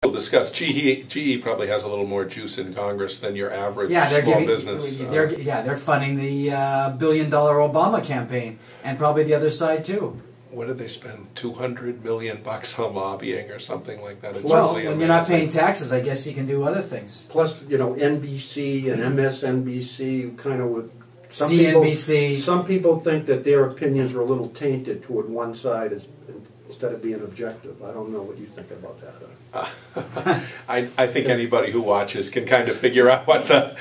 We'll discuss GE probably has a little more juice in Congress than your average small business. They're funding the $1 billion Obama campaign, and probably the other side too. What did they spend? $200 million on lobbying or something like that? It's well, really when you're not paying taxes, I guess you can do other things. Plus, NBC and MSNBC kind of with CNBC. Some people think that their opinions are a little tainted toward one side instead of being objective. I don't know what you think about that. I think anybody who watches can kind of figure out what that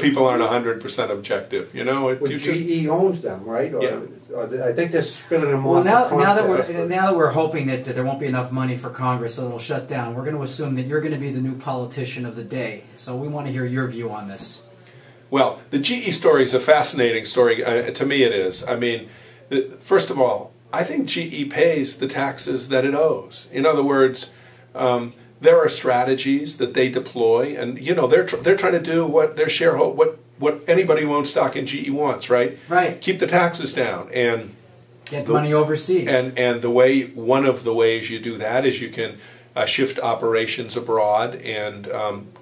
people aren't 100% objective. GE owns them, right? I think they're spinning them off. Now that we're hoping that there won't be enough money for Congress, so it'll shut down. We're going to assume that you're going to be the new politician of the day. So we want to hear your view on this. Well, the GE story is a fascinating story. To me, it is. I mean, first of all, I think GE pays the taxes that it owes. In other words, there are strategies that they deploy, and they're trying to do what their shareholder, what anybody who owns stock in GE wants, right? Right. Keep the taxes down and get money overseas. And one of the ways you do that is you can shift operations abroad and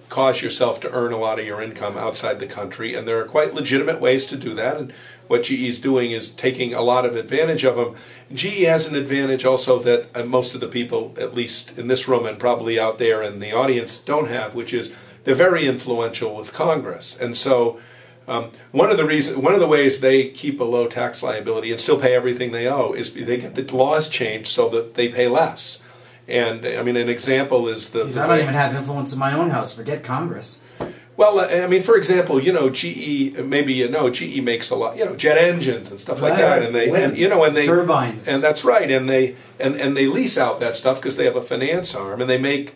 cause yourself to earn a lot of your income outside the country, and there are quite legitimate ways to do that, and what GE is doing is taking a lot of advantage of them. GE has an advantage also that most of the people, at least in this room and probably out there in the audience, don't have, which is they're very influential with Congress. And so one of the ways they keep a low tax liability and still pay everything they owe is they get the laws changed so that they pay less. And I mean, an example is I don't even have influence in my own house. Forget Congress. Well, I mean, for example, GE. Maybe GE makes a lot, jet engines and stuff like that, and they turbines, and that's right, and they lease out that stuff because they have a finance arm, and they make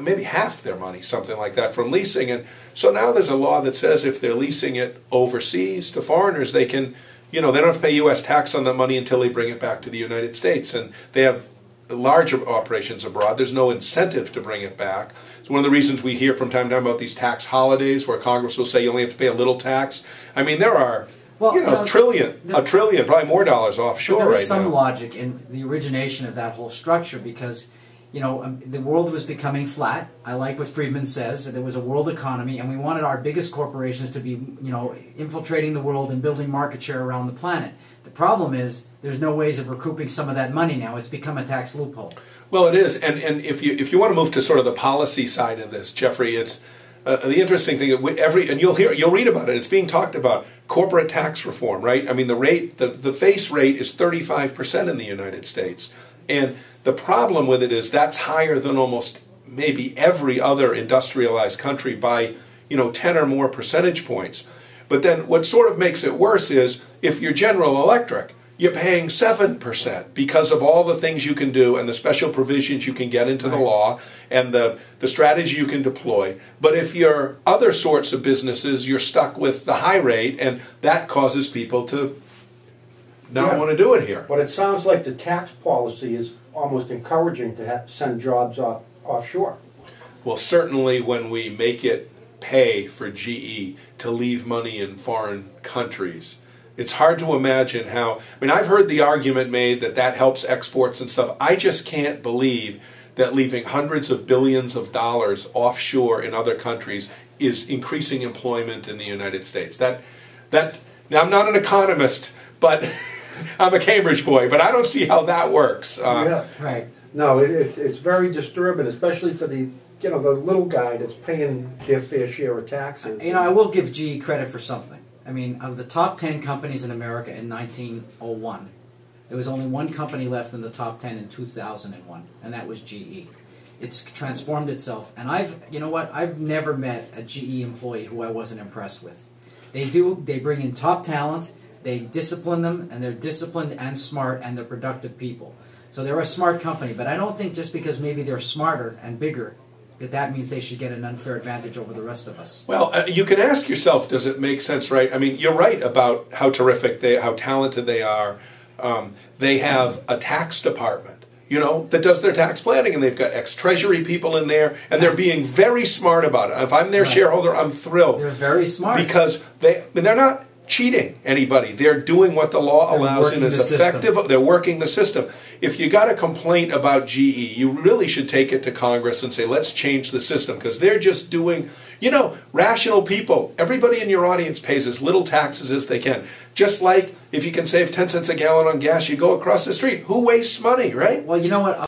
maybe half their money, something like that, from leasing. And so now there's a law that says if they're leasing it overseas to foreigners, they can, they don't have to pay U.S. tax on that money until they bring it back to the United States, and they have larger operations abroad. There's no incentive to bring it back. It's one of the reasons we hear from time to time about these tax holidays where Congress will say you only have to pay a little tax. I mean, there are a trillion, probably more dollars offshore right now. There is some logic in the origination of that whole structure because, the world was becoming flat. I like what Friedman says, that there was a world economy and we wanted our biggest corporations to be, infiltrating the world and building market share around the planet. The problem is there's no ways of recouping some of that money now. It's become a tax loophole. Well, it is, and if you want to move to sort of the policy side of this, Jeffrey, it's the interesting thing and you'll read about it. It's being talked about corporate tax reform, right? I mean, the face rate is 35% in the United States, and the problem with it is that's higher than almost maybe every other industrialized country by 10 or more percentage points. But then what sort of makes it worse is if you're General Electric, you're paying 7% because of all the things you can do and the special provisions you can get into the law and the strategy you can deploy. But if you're other sorts of businesses, you're stuck with the high rate, and that causes people to not want to do it here. But it sounds like the tax policy is almost encouraging to send jobs offshore. Well, certainly when we make it pay for GE to leave money in foreign countries, it's hard to imagine how. I mean, I've heard the argument made that helps exports and stuff. I just can't believe that leaving hundreds of billions of dollars offshore in other countries is increasing employment in the United States. Now, I'm not an economist, but I'm a Cambridge boy, but I don't see how that works. Right. No, it's very disturbing, especially for the the little guy that's paying their fair share of taxes. I will give GE credit for something. I mean, of the top 10 companies in America in 1901, there was only one company left in the top 10 in 2001, and that was GE. It's transformed itself, and I've never met a GE employee who I wasn't impressed with. They bring in top talent, they discipline them, and they're disciplined and smart, and they're productive people. So they're a smart company, but I don't think just because maybe they're smarter and bigger that means they should get an unfair advantage over the rest of us. Well, you can ask yourself, does it make sense, right? I mean, you're right about how terrific how talented they are. They have a tax department, that does their tax planning, and they've got ex-Treasury people in there, and they're being very smart about it. If I'm their shareholder, I'm thrilled. They're very smart. Because they're not cheating anybody. They're doing what the law allows and is effective. They're working the system. If you got a complaint about GE, you really should take it to Congress and say, let's change the system, because they're just doing, rational people. Everybody in your audience pays as little taxes as they can. Just like if you can save 10 cents a gallon on gas, you go across the street. Who wastes money, right? Well, you know what?